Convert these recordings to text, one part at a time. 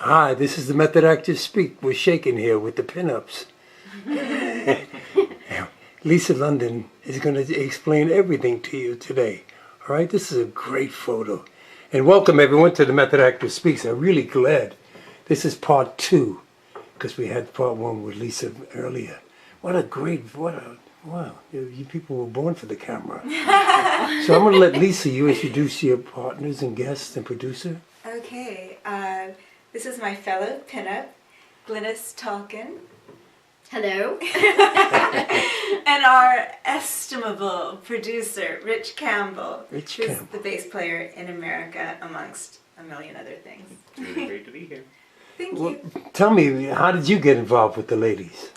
Hi, this is the Method Actors Speak. We're shaking here with the pinups. Lisa London is going to explain everything to you today. All right, this is a great photo. And welcome everyone to the Method Actors Speaks. I'm really glad. This is part 2, because we had part 1 with Lisa earlier. Wow, you people were born for the camera. So I'm going to let Lisa, you introduce your partners and guests and producer. Okay, this is my fellow pinup, Glynnis Tolkien. Hello. And our estimable producer, Rich Campbell, who's the bass player in America, amongst a million other things. It's really great to be here. Thank you. Tell me, how did you get involved with the ladies?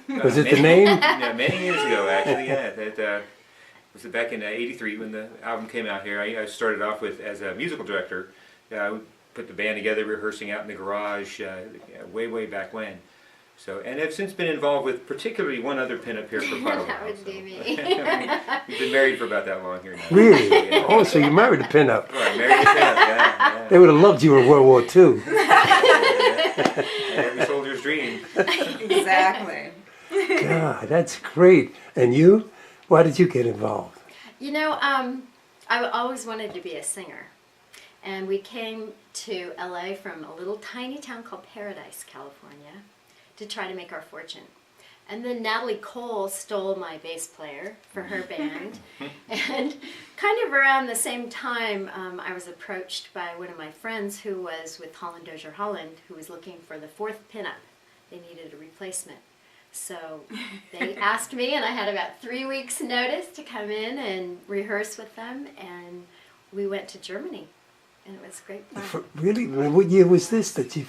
Was it the name? Yeah, many years ago, actually. Yeah, that was back in '83 when the album came out here. I started off as a musical director. We put the band together, rehearsing out in the garage, way back when. So, and I've since been involved with particularly one other pinup here for quite a while. That would be me. We've been married for about that long here now. Really? Yeah. Oh, so you married a pinup. Right, married a pinup, yeah. They would have loved you in World War II. Every soldier's dream. Exactly. God, that's great. And you? Why did you get involved? You know, I always wanted to be a singer. And we came to LA from a little tiny town called Paradise, California, to try to make our fortune. And then Natalie Cole stole my bass player for her band. And kind of around the same time, I was approached by one of my friends who was with Holland Dozier Holland, who was looking for the 4th pinup. They needed a replacement. So they asked me, and I had about 3 weeks' notice to come in and rehearse with them. And we went to Germany. And it was great fun. Really? What year was this that you,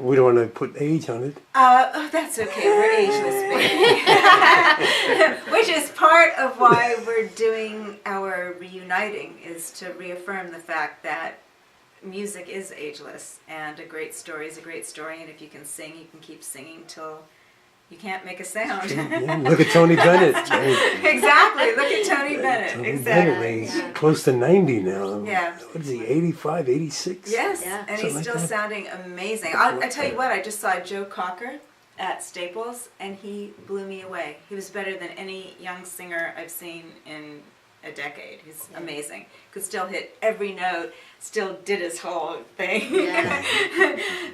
we don't want to put age on it. Oh, that's okay. We're ageless, baby. Which is part of why we're doing our reuniting, is to reaffirm the fact that music is ageless, and a great story is a great story, and if you can sing, you can keep singing till you can't make a sound. Yeah, look at Tony Bennett. Exactly. Look at Tony Bennett. Tony Exactly. Bennett, he's close to 90 now. Yeah. What is he, 85, 86? Yes, Yeah. and he's still sounding amazing. I tell you what, I just saw Joe Cocker at Staples, and he blew me away. He was better than any young singer I've seen in a decade. He's amazing. Could still hit every note, still did his whole thing. Yeah.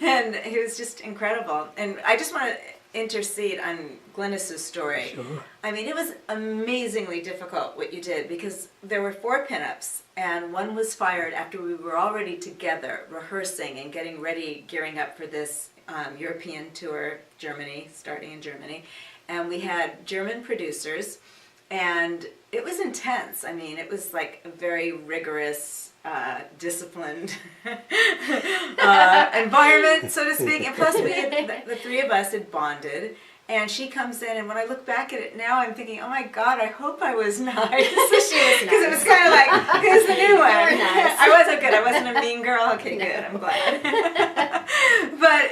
And he was just incredible. And I just want to intercede on Glynnis's story. Sure. I mean, it was amazingly difficult what you did, because there were 4 pinups, and one was fired after we were already together rehearsing and getting ready, gearing up for this European tour, Germany, starting in Germany. And we had German producers, and it was intense. I mean, it was like a very rigorous, disciplined environment, so to speak. And plus, we had, the 3 of us had bonded. And she comes in, and when I look back at it now, I'm thinking, oh my God, I hope I was nice. Because it was kind of like, who's the new one? Nice. I wasn't good. I wasn't a mean girl. Okay, good. I'm glad. But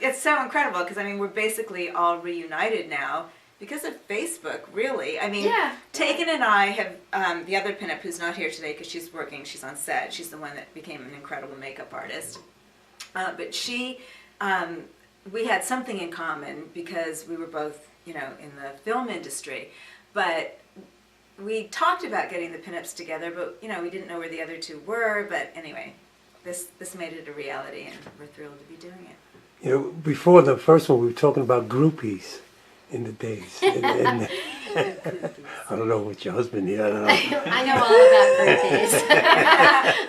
it's so incredible, because, I mean, we're basically all reunited now because of Facebook, really. I mean, Yeah. Taken and I have, the other pinup who's not here today because she's working, she's on set. She's the one that became an incredible makeup artist. But she... we had something in common because we were both, you know, in the film industry, but we talked about getting the pinups together, but, you know, we didn't know where the other 2 were, but anyway, this made it a reality, and we're thrilled to be doing it. You know, before the first one, we were talking about groupies in the days. And I don't know what your husband here. I don't know. I know all about groupies.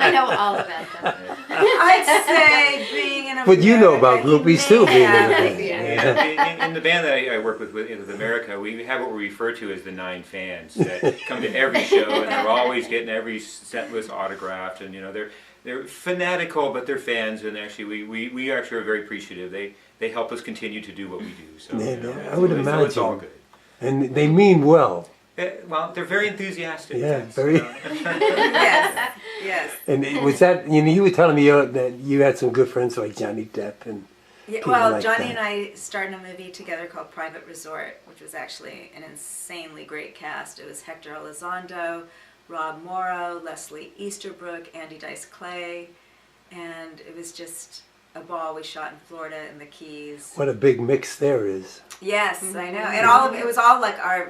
I know all about them. I'd say being in America. But you know about groupies too, being in the band. Yeah. In the band that I work with America, we have what we refer to as the 9 fans that come to every show, and they're always getting every set list autographed, and, you know, they're fanatical, but they're fans, and actually we actually are very appreciative. They help us continue to do what we do. So Yeah, you know, I would so it's all imagine. good. And they mean well. Well, they're very enthusiastic. Yeah, yes, very. you know. Yes, yes. And was that, you know, you were telling me that you had some good friends like Johnny Depp and Yeah, people well, like Johnny that. and I starred in a movie together called Private Resort, which was actually an insanely great cast. It was Hector Elizondo, Rob Morrow, Leslie Easterbrook, Andy Dice Clay, and it was just a ball we shot in Florida in the Keys. What a big mix there is. Yes, I know. And all of it was all like I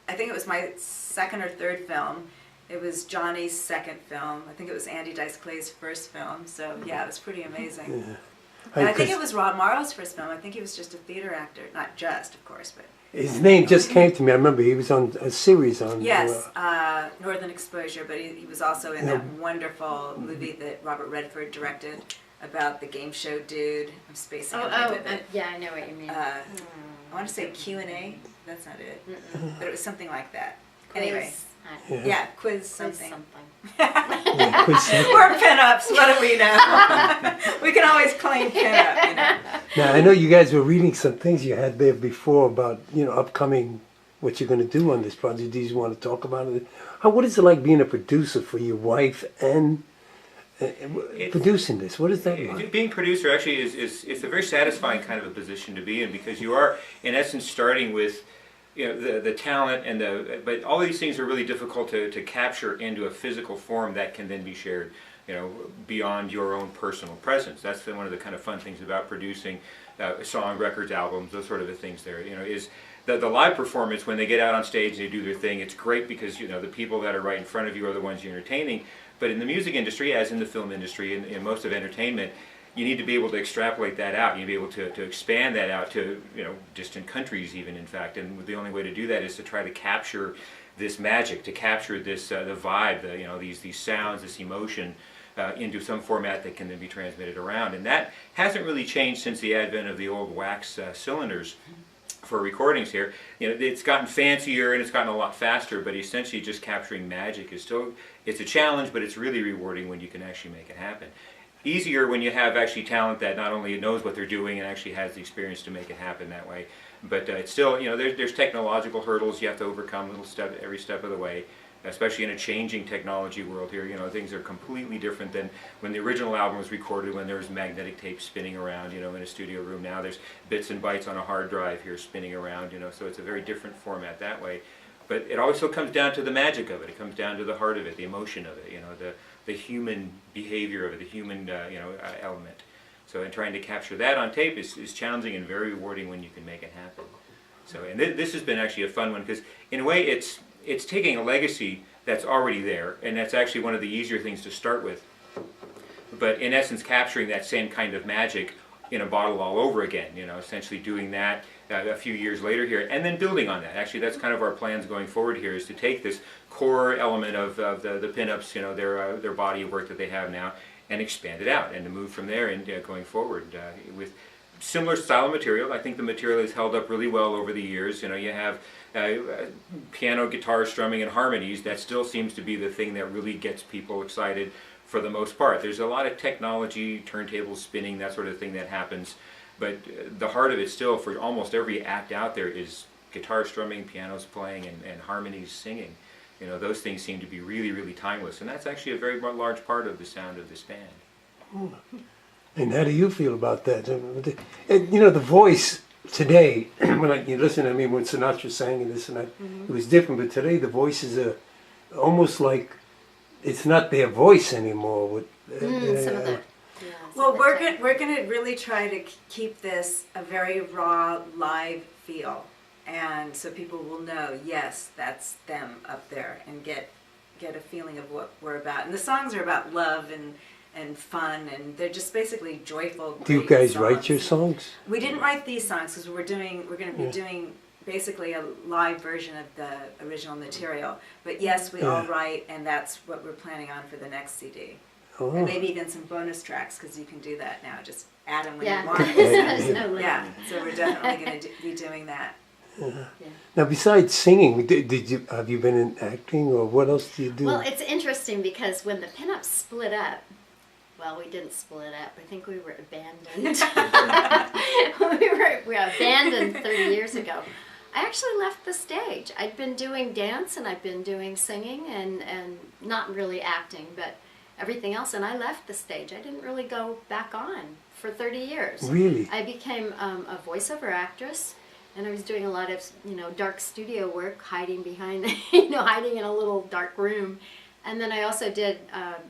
think it was my second or third film. It was Johnny's second film. I think it was Andy Dice Clay's first film. So yeah, it was pretty amazing. Yeah. And I think it was Rob Morrow's first film. I think he was just a theater actor. Not just, of course, but... His name just came to me. I remember he was on a series on... Yes, Northern Exposure, but he was also in that wonderful movie that Robert Redford directed about the game show dude. I'm spacing out a bit. Yeah, I know what you mean. I want to say Q&A. That's not it. But it was something like that. Anyway. Yeah, quiz something. We're pinups. What do we know? We can always claim pinup, you know. Now, I know you guys were reading some things you had there before about, upcoming, what you're going to do on this project. Do you want to talk about it? What is it like being a producer for your wife and producing this? What is that like? Being producer actually is a very satisfying kind of a position to be in, because you are, in essence, starting with the talent but all these things are really difficult to capture into a physical form that can then be shared, beyond your own personal presence. That's one of the kind of fun things about producing song, records, albums, those sort of things there, is the live performance when they get out on stage and they do their thing. It's great because, the people that are right in front of you are the ones you're entertaining. But in the music industry, as in the film industry, in most of entertainment, you need to be able to extrapolate that out. You need to be able to expand that out to distant countries even, in fact. And the only way to do that is to try to capture this magic, to capture this the vibe, these sounds, this emotion into some format that can then be transmitted around. And that hasn't really changed since the advent of the old wax cylinders for recordings here. It's gotten fancier and it's gotten a lot faster, but essentially just capturing magic is still, it's a challenge, but it's really rewarding when you can actually make it happen. Easier when you have actually talent that not only knows what they're doing and actually has the experience to make it happen that way, but it's still, there's technological hurdles you have to overcome every step of the way, especially in a changing technology world here. Things are completely different than when the original album was recorded, when there was magnetic tape spinning around, in a studio room. Now there's bits and bytes on a hard drive here spinning around, so it's a very different format that way. But it always still comes down to the magic of it. It comes down to the heart of it, the emotion of it, the human behavior of it, the human element. So in trying to capture that on tape is challenging and very rewarding when you can make it happen. So and this has been actually a fun one, because in a way it's taking a legacy that's already there, and that's actually one of the easier things to start with. But in essence, capturing that same kind of magic in a bottle all over again, essentially doing that a few years later here, and then building on that. Actually, that's kind of our plans going forward here, is to take this core element of the pinups, their body of work that they have now, and expand it out, and to move from there and going forward with similar style material. I think the material has held up really well over the years. You have piano, guitar, strumming, and harmonies. That still seems to be the thing that really gets people excited for the most part. There's a lot of technology, turntables spinning, that sort of thing that happens, but the heart of it still, for almost every act out there, is guitar strumming, pianos playing, and harmonies singing. Those things seem to be really, really timeless, and that's actually a very large part of the sound of this band. And how do you feel about that? And, the voice today, when you listen, when Sinatra sang and this and that, it was different, but today the voices are almost like it's not their voice anymore. Some of the... Well, we're going to really try to keep this a very raw, live feel. And so people will know, yes, that's them up there, and get a feeling of what we're about. And the songs are about love and fun, and they're just basically joyful. Do you guys songs. write your songs? We didn't write these songs because we're going to be doing basically a live version of the original material. But yes, we all write, and that's what we're planning on for the next CD. Oh. And maybe even some bonus tracks, because you can do that now. Just add them when you want. There's no limit. Yeah, so we're definitely going to be doing that. Now, besides singing, have you been in acting, or what else do you do? Well, it's interesting because when the pinups split up, well, we didn't split up. I think we were abandoned. we were abandoned 30 years ago. I actually left the stage. I'd been doing dance and I'd been doing singing and not really acting, but everything else, and I left the stage. I didn't really go back on for 30 years. Really? I became a voiceover actress, and I was doing a lot of dark studio work, hiding behind, hiding in a little dark room, And then I also did,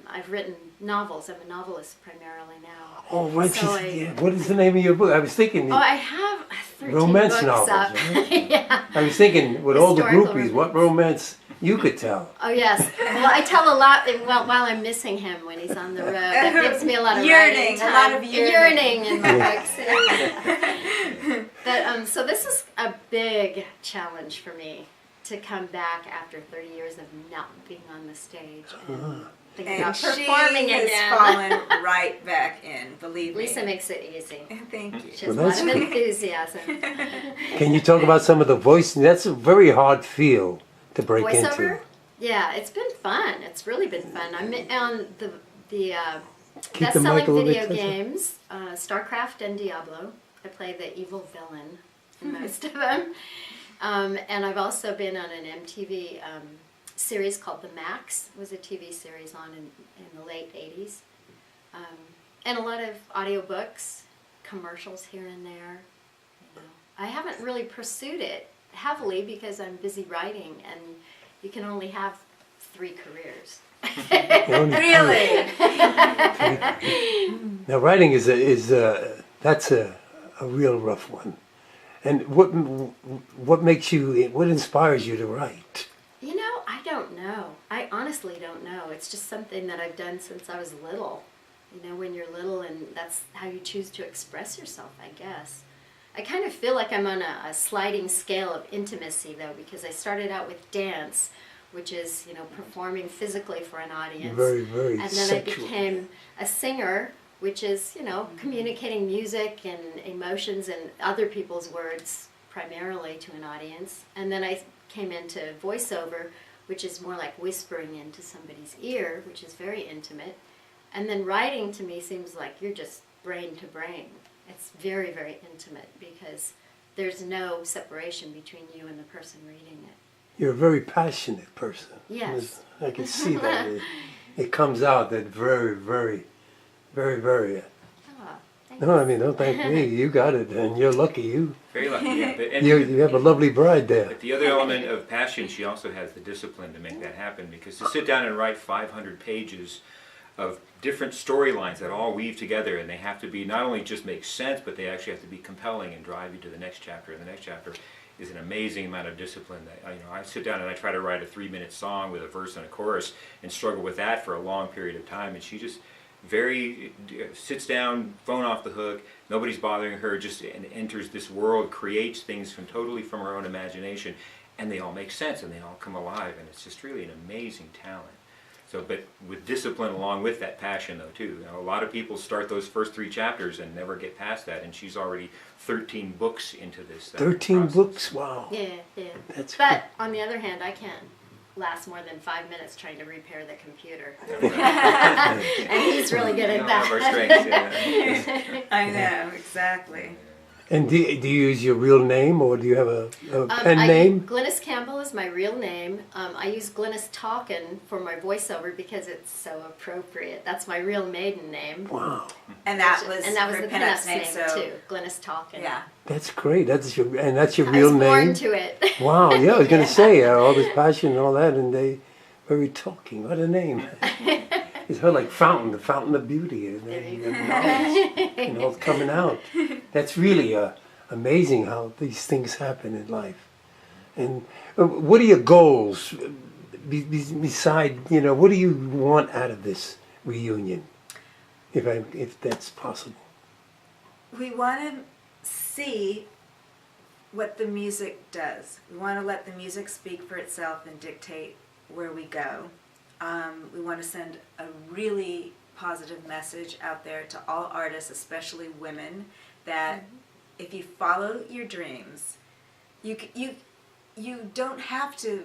I've written novels. I'm a novelist primarily now. Oh, right. So What is the name of your book? I was thinking I have 13 romance books novels. up. Right? Yeah. I was thinking with all the Historical groupies, what romance you could tell. Oh, yes. Well, I tell a lot while I'm missing him when he's on the road. That gives me a lot of Yearning, writing time. a lot of yearning. In my books. But, so this is a big challenge for me to come back after 30 years of not being on the stage and think And about she performing has again. fallen right back in, believe me. Lisa makes it easy. Thank you. She has Well, a lot that's of good. enthusiasm. Can you talk about some of the voice? That's a very hard field to break Voiceover? into. Yeah, it's been fun. It's really been fun. I'm on the Keep the mic best-selling a little video bit closer. games, StarCraft and Diablo. I play the evil villain in most of them. And I've also been on an MTV series called The Max. It was a TV series on in the late 80s. And a lot of audiobooks, commercials here and there. You know. I haven't really pursued it heavily because I'm busy writing, and you can only have 3 careers. Really? Now, writing is that's a real rough one. And what makes you? What inspires you to write? You know, I don't know. I honestly don't know. It's just something that I've done since I was little. You know, when you're little, and that's how you choose to express yourself, I guess. I kind of feel like I'm on a sliding scale of intimacy, though, because I started out with dance, which is, you know, performing physically for an audience. Very, very And then sexual. I became a singer, which is, you know, communicating music and emotions and other people's words primarily to an audience. And then I came into voiceover, which is more like whispering into somebody's ear, which is very intimate. And then writing to me seems like you're just brain to brain. It's very, very intimate because there's no separation between you and the person reading it. You're a very passionate person. Yes. I can see that. It comes out that very, very, very, very. Oh, thank No, I mean, don't thank me. You got it, and you're lucky. You Very lucky. Yeah. But, you have a lovely bride there. But the other element of passion, she also has the discipline to make that happen, because to sit down and write 500 pages of different storylines that all weave together, and they have to be not only just make sense, but they actually have to be compelling and drive you to the next chapter and the next chapter, is an amazing amount of discipline. That, you know, I sit down and I try to write a 3-minute song with a verse and a chorus and struggle with that for a long period of time, and she just sits down, phone off the hook, nobody's bothering her, just and enters this world, creates things totally from her own imagination, and they all make sense and they all come alive, and it's just really an amazing talent. So, but with discipline along with that passion, though, too. You know, a lot of people start those first 3 chapters and never get past that, and she's already 13 books into this. 13 process. books? Wow. Yeah, yeah. That's But on the other hand, I can't last more than 5 minutes trying to repair the computer. And he's really good at One of our that. strengths, yeah. I know, exactly. And do you use your real name, or do you have a pen name? Glynnis Campbell is my real name. I use Glynnis Talkin' for my voiceover because it's so appropriate. That's my real maiden name. Wow, And that was the her pinups pinups name, so too. Glynnis Talkin'. yeah. that's great. That's your I was real born name. to it. Wow, yeah, I was gonna say all this passion and all that, and they very talking. What a name! It's her like fountain, the fountain of beauty, and There you knowledge, you know, it's coming out. That's really amazing how these things happen in life. And what are your goals beside? You know, what do you want out of this reunion, if that's possible? We want to see what the music does. We want to let the music speak for itself and dictate where we go. We want to send a really positive message out there to all artists, especially women, that if you follow your dreams, you don't have to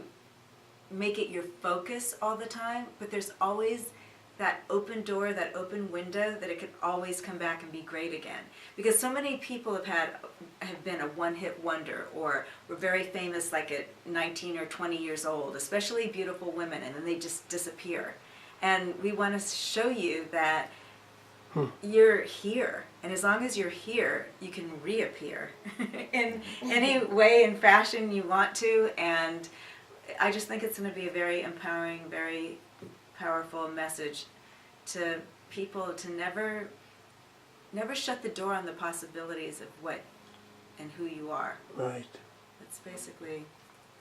make it your focus all the time, but there's always that open door, that open window, that it can always come back and be great again. Because so many people have been a one-hit wonder, or were very famous like at 19 or 20 years old, especially beautiful women, and then they just disappear. And we want to show you that you're here, and as long as you're here, you can reappear in any way and fashion you want to. And I just think it's going to be a very empowering, very powerful message to people to never shut the door on the possibilities of what and who you are. Right. That's basically.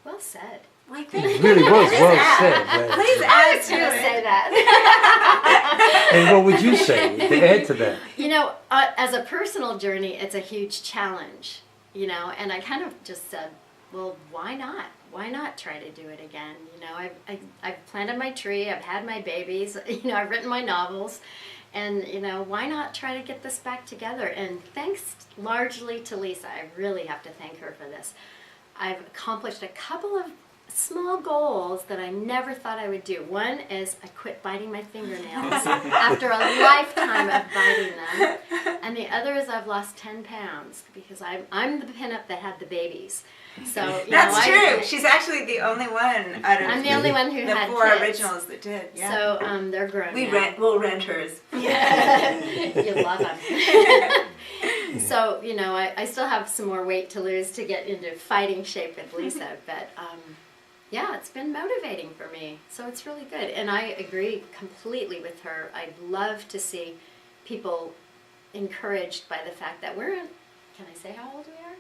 Well said. Why, It thank really you. was well said. Right. Please I add was to going to it. say that. And what would you say to add to that? You know, as a personal journey, it's a huge challenge, you know, and I kind of just said, well, why not? Why not try to do it again? You know, I've planted my tree, I've had my babies, you know, I've written my novels, and, you know, why not try to get this back together? And thanks largely to Lisa, I really have to thank her for this. I've accomplished a couple of small goals that I never thought I would do. One is I quit biting my fingernails after a lifetime of biting them. And the other is I've lost 10 pounds because I'm the pinup that had the babies. So you That's know, true. She's actually the only one out of I'm the only one who the had 4 kids. originals that did. Yeah. So they're grown now. We'll rent hers. Yeah. You love them. So, you know, I still have some more weight to lose to get into fighting shape with Lisa, but yeah, it's been motivating for me. So it's really good. And I agree completely with her. I'd love to see people encouraged by the fact that we're in, can I say how old we are?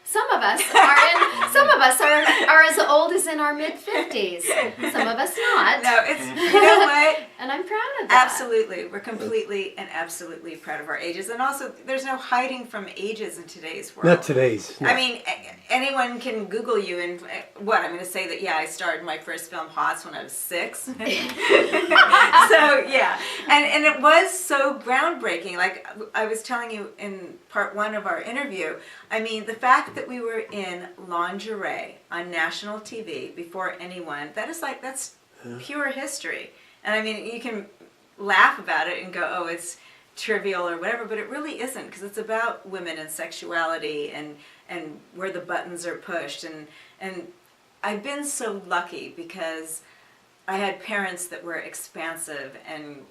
Some of us are as old as in our mid-50s. Some of us not. No, it's, you know what? And I'm proud of that. Absolutely. We're completely and absolutely proud of our ages. And also, there's no hiding from ages in today's world. Not today's. No. I mean, anyone can Google you and what? I'm going to say that, yeah, I starred in my first film, Hots, when I was 6. So, yeah. And it was so groundbreaking. Like I was telling you in part 1 of our interview, I mean, the fact that we were in lingerie on national TV before anyone, that's pure history. And I mean, you can laugh about it and go, oh, it's trivial or whatever, but it really isn't, because it's about women and sexuality and where the buttons are pushed. And I've been so lucky because I had parents that were expansive and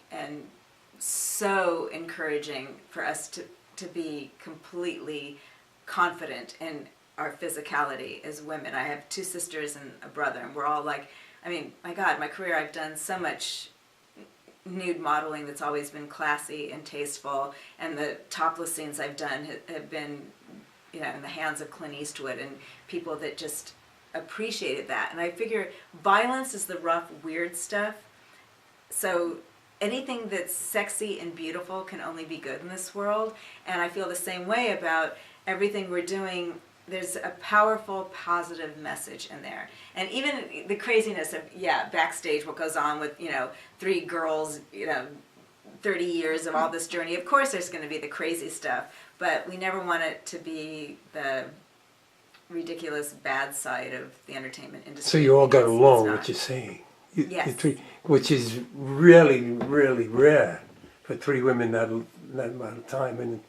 so encouraging for us to be completely confident in our physicality as women. I have 2 sisters and a brother, and we're all like, I mean, my God, my career, I've done so much nude modeling that's always been classy and tasteful, and the topless scenes I've done have been, you know, in the hands of Clint Eastwood and people that just appreciated that. And I figure violence is the rough, weird stuff. So anything that's sexy and beautiful can only be good in this world. And I feel the same way about everything we're doing. There's a powerful, positive message in there. And even the craziness of, backstage, what goes on with, 3 girls, 30 years of all this journey. Of course there's going to be the crazy stuff, but we never want it to be the ridiculous bad side of the entertainment industry. So you all got It's along, not. what you're saying. Yes. Which is really, really rare for 3 women that amount of time. And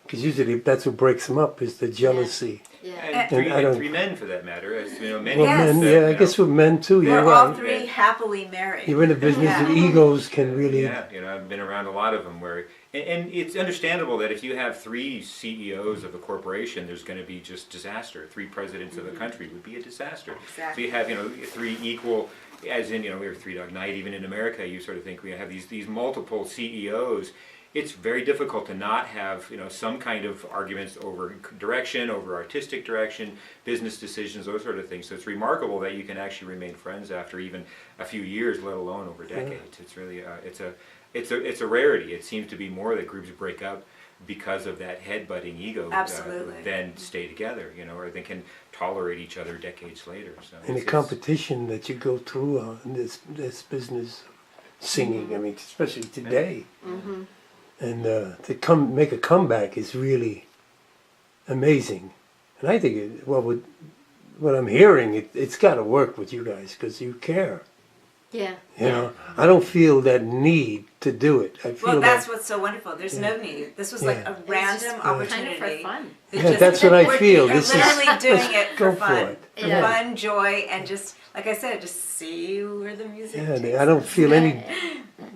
because usually that's what breaks them up is the jealousy. Yeah. And 3 men for that matter. As, many Well, Yes. men, that, yeah, I guess with men too, We're you're all right. 3 happily married. You're in a business and egos can really... Yeah, I've been around a lot of them where, and it's understandable that if you have 3 CEOs of a corporation, there's going to be just disaster. 3 presidents of a country would be a disaster. Exactly. So you have, 3 equal, as in, we were 3 Dog Night, even in America, you sort of think we have these multiple CEOs. It's very difficult to not have, some kind of arguments over direction, over artistic direction, business decisions, those sort of things. So it's remarkable that you can actually remain friends after even a few years, let alone over decades. It's really, it's a rarity. It seems to be more that groups break up because of that head-butting ego, Absolutely. than stay together, or they can tolerate each other decades later. So And the it's- competition that you go through in this business of singing, I mean, especially today. Mm-hmm. And to make a comeback is really amazing. And I think, with what I'm hearing, it's got to work with you guys because you care. Yeah. I don't feel that need to do it. I feel Well, that's that, what's so wonderful. There's no need. This was like Yeah. a random Kind of opportunity. for fun. yeah, that's what I feel. We're This is literally doing it for go for fun. it. For Yeah. fun, joy, and just, like I said, just see where the music takes I don't feel any,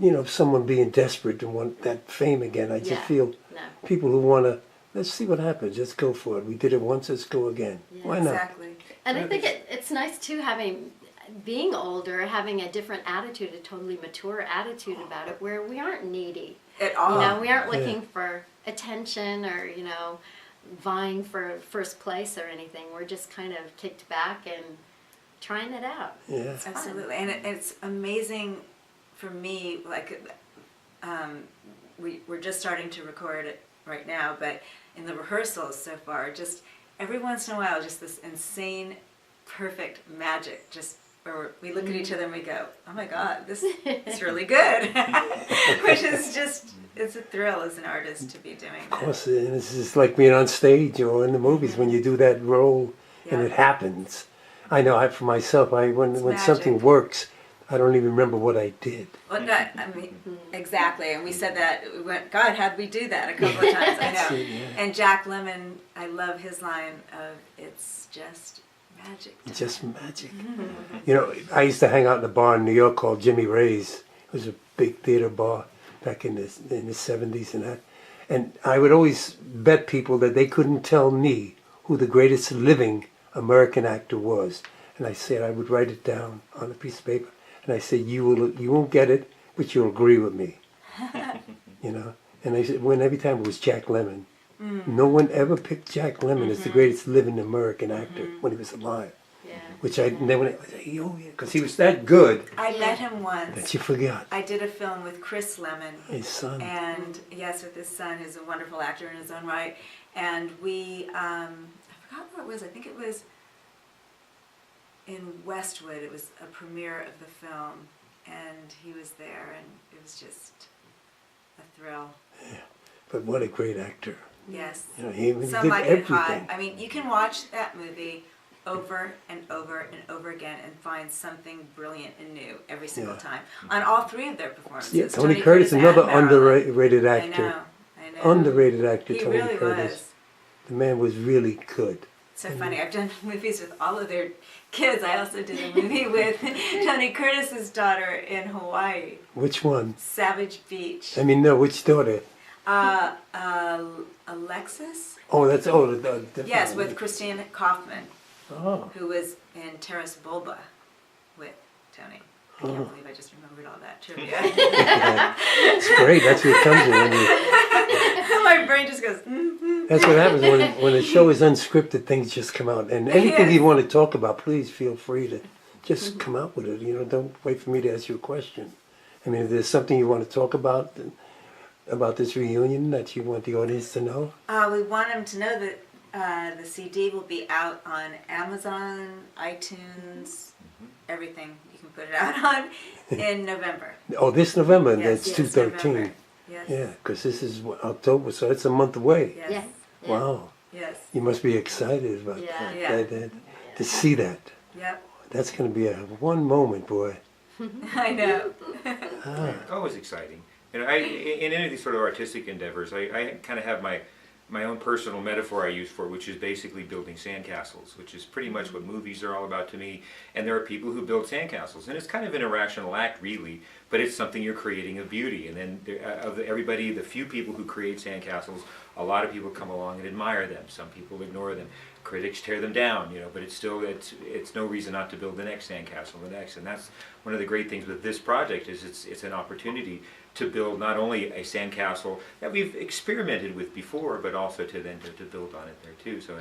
Yeah. someone being desperate to want that fame again. I just Yeah. feel No. people who want to, let's see what happens. Let's go for it. We did it once, let's go again. Yeah. Why not? Exactly. And I think it's nice too having being older, having a different attitude, a totally mature attitude about it, where we aren't needy. At all. You know, we aren't Yeah. looking for attention or, vying for first place or anything. We're just kind of kicked back and trying it out. Yeah. It's fun. Absolutely, and it's amazing for me. Like, we're just starting to record it right now, but in the rehearsals so far, just every once in a while, just this insane, perfect magic. Just where we look at each other and we go, "Oh my God, this is really good," which is just—it's a thrill as an artist to be doing. Of course, and it's just like being on stage or in the movies when you do that role and Yeah. it happens. I know for myself, when magic. something works, I don't even remember what I did. Well, I mean, exactly, and we said that. We went, God, how'd we do that a couple of times? I know. it, yeah. And Jack Lemmon, I love his line of, "It's just magic." It's just magic. I used to hang out in a bar in New York called Jimmy Ray's. It was a big theater bar back in the 70s and that. And I would always bet people that they couldn't tell me who the greatest living American actor was. And I said I would write it down on a piece of paper. And I said, you won't get it, but you'll agree with me. And I said, every time it was Jack Lemmon. No one ever picked Jack Lemmon as the greatest living American actor when he was alive. Yeah. Which I never, because he was that good I met him once. that you forgot. I did a film with Chris Lemmon, His son. and yes, with his son, who's a wonderful actor in his own right. And we, I forgot where it was. I think it was in Westwood. It was a premiere of the film, and he was there, and it was just a thrill. But what a great actor. Yes. He Some did like it hot. everything. I mean, you can watch that movie over and over and over again and find something brilliant and new every single Yeah. time on all three of their performances. Yeah, Tony Curtis, and another Marilyn. underrated actor. I know. Underrated actor, He Tony really Curtis. was. The man was really good. So funny. I've done movies with all of their kids. I also did a movie with Tony Curtis's daughter in Hawaii, Which one? Savage Beach. No, which daughter? Alexis? Oh, that's the Yes, with Christine Kaufman, Oh, who was in Terrace Bulba with Tony. I can't believe I just remembered all that trivia. it's great. That's what comes in when you. My brain just goes, That's what happens when a show is unscripted. Things just come out, and anything you want to talk about, please feel free to just come out with it. Don't wait for me to ask you a question. If there's something you want to talk about this reunion that you want the audience to know. we want them to know that the CD will be out on Amazon, iTunes, everything you can put it out on in November. Oh, this November, Yes, that's yes, 2/13. November. Yes. Yeah, because this is October, so it's a month away. Yes. Yes. Yeah. Wow, Yes. you must be excited about Yeah. that, Yeah. to see that. Yep. That's going to be a one moment, boy. I know. Always exciting. In any of these sort of artistic endeavors, I kind of have my own personal metaphor I use for it, which is basically building sandcastles, which is pretty much what movies are all about to me. And there are people who build sandcastles, and it's kind of an irrational act, really, but it's something you're creating of beauty. And then of everybody, the few people who create sandcastles, a lot of people come along and admire them. Some people ignore them. Critics tear them down, but it's no reason not to build the next sandcastle, the next. And that's one of the great things with this project is it's an opportunity to build not only a sandcastle that we've experimented with before, but also to build on it there too. So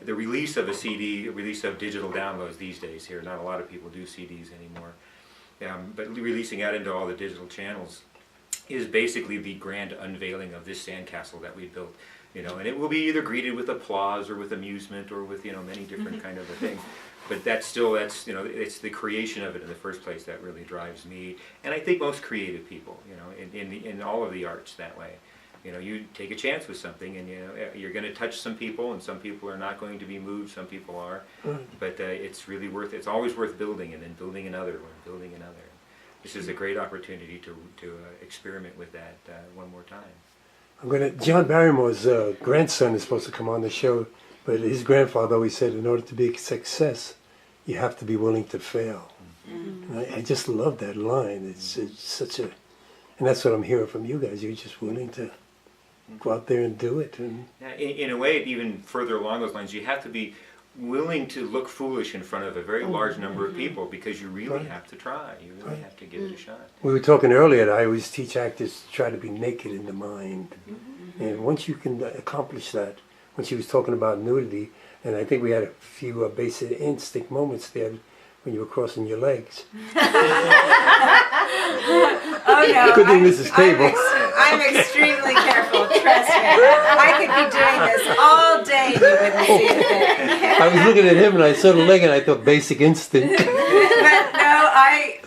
the release of a CD, release of digital downloads these days here, not a lot of people do CDs anymore, but releasing out into all the digital channels is basically the grand unveiling of this sandcastle that we built. And it will be either greeted with applause or with amusement or with many different kind of a thing. But that's it's the creation of it in the first place that really drives me, and I think most creative people, in all of the arts that way. You take a chance with something, and you're going to touch some people, and some people are not going to be moved, some people are. But it's really it's always worth building, and then building another, and building another. This is a great opportunity to experiment with that one more time. John Barrymore's grandson is supposed to come on the show, but his grandfather always said, in order to be a success, you have to be willing to fail. Mm-hmm. And I just love that line. It's such a, and that's what I'm hearing from you guys. You're just willing to go out there and do it. And in a way, even further along those lines, you have to be willing to look foolish in front of a very large number of people because you really have to try. You really have to give it a shot. We were talking earlier that I always teach actors to try to be naked in the mind. And once you can accomplish that, when she was talking about nudity, and I think we had a few basic instinct moments there when you were crossing your legs. Oh no! Good thing this is cable. I'm extremely careful. Trust me. I could be doing this all day. You wouldn't see a thing. I was looking at him and I saw the leg and I thought basic instinct. But no, I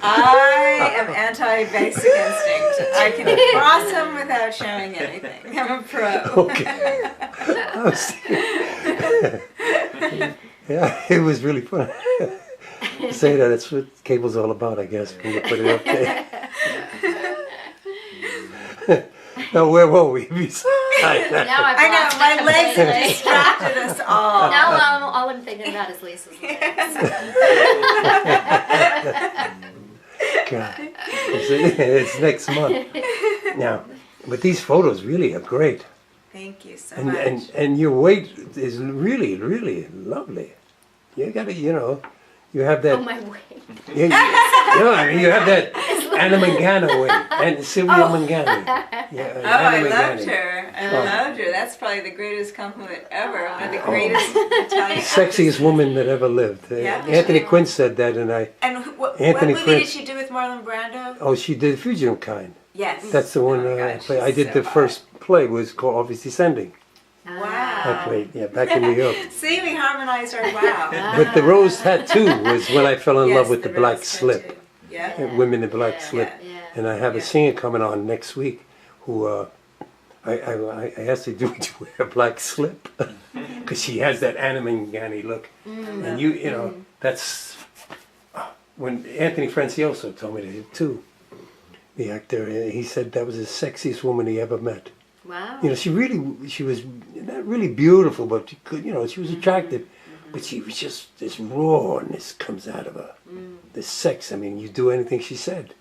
am anti-basic instinct. I can cross them without showing anything. I'm a pro. Okay. I was yeah, it was really fun. Say that, that's what cable's all about, I guess, when you put it up there. Now, where were we? Now I know, my legs have distracted us all. Now all I'm thinking about is Lisa's legs. God. It's next month. Now, but these photos really are great. Thank you so And, much. and your weight is really, really lovely. You gotta, you have that. Oh, my weight. You have that Anna Mangano weight. And Sylvia Mangani. Yeah, Oh, I loved her. I loved her. That's probably the greatest compliment ever. One of the greatest Italian Sexiest woman that ever lived. Yeah. Anthony Quinn said that, and And what Anthony movie Quinn- did she do with Marlon Brando? oh, she did Fugitive Kind. Yes. That's the one Oh my I God, played. I she's did so the hot. first play was called Obvious Descending. I Wow. played, back in New York. See, we harmonized our wow. But the rose tattoo was when I fell in love with the black rose slip. tattoo. Yeah. Women in black slip. Yeah. And I have a singer coming on next week who I asked her, do you wear a black slip? Because she has that Anna Mangani look. And you know, that's when Anthony Francioso told me that too. The actor, he said that was the sexiest woman he ever met. Wow. She was not really beautiful, but she was attractive. But she was just, this rawness comes out of her. The sex, I mean, you do anything she said.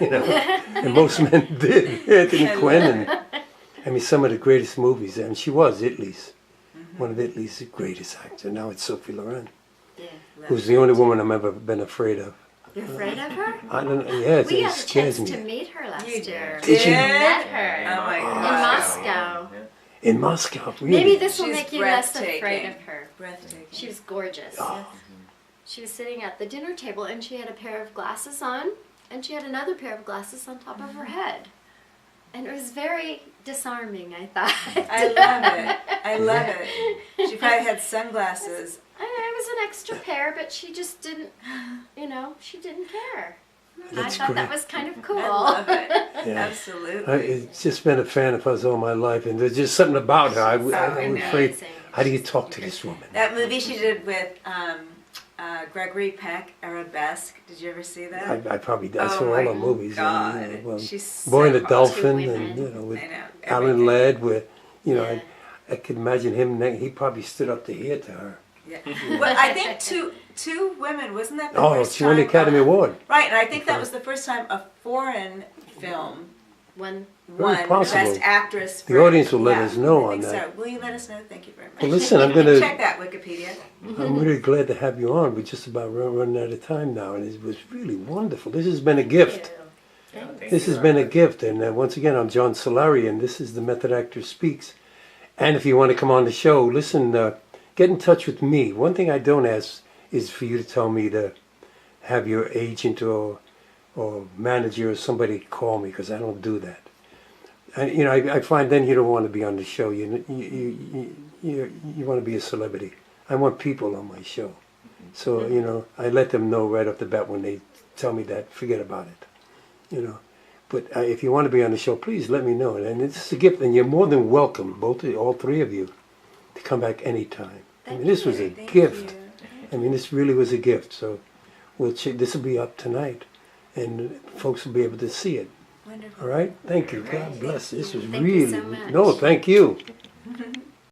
And most men did. Anthony Quinn and some of the greatest movies. And she was Italy's, one of Italy's greatest actors. Now it's Sophie Loren, Yeah. who's the only woman I've ever been afraid of. You're afraid of her? I don't know, yeah, We it had a scares chance me. to meet her last year. Did you? Met her Oh my in God. Moscow. In Moscow, really? Maybe this will She's make you less breathtaking. afraid of her. Breathtaking. She was gorgeous. Oh. She was sitting at the dinner table and she had a pair of glasses on and she had another pair of glasses on top of her head. And it was very disarming, I thought. I love it. I love it. She probably had sunglasses. It was an extra pair, but she just didn't, she didn't care. That's I thought that great. was kind of cool. I love it. Yeah. Absolutely. I've just been a fan of hers all my life, and there's just something about her. I was afraid, Amazing. how do you talk to this woman? That movie she did with Gregory Peck, Arabesque. Did you ever see that? I probably I Oh saw all my her movies. God. And, She's Boy and so the hot. Dolphin, Two and women. with I know. Alan everything. Ladd, where Yeah. I could imagine him. He probably stood up to here to her. Yeah. Well, I think two women, wasn't that the Oh, first she won the time? Academy Award. Right, and I think that was the first time a foreign film One. won possible. Best Actress. The audience will let us know I on think that. So. Will you let us know? Thank you very much. Well, listen, I'm You can gonna. check that Wikipedia. I'm really glad to have you on. We're just about running out of time now, and it was really wonderful. This has been a gift. This has been a gift, and once again, I'm John Solari, and this is the Method Actor Speaks. And if you want to come on the show, listen, get in touch with me. One thing I don't ask is for you to tell me to have your agent or manager or somebody call me, because I don't do that. And I find then you don't want to be on the show. You want to be a celebrity. I want people on my show, so I let them know right off the bat when they tell me that. Forget about it. But if you want to be on the show, please let me know. And it's a gift, and you're more than welcome, all three of you, to come back anytime. This was a gift. This really was a gift. So this will be up tonight, and folks will be able to see it. Wonderful. All right? Thank you. God bless. This was Thank you really... so much. No, thank you.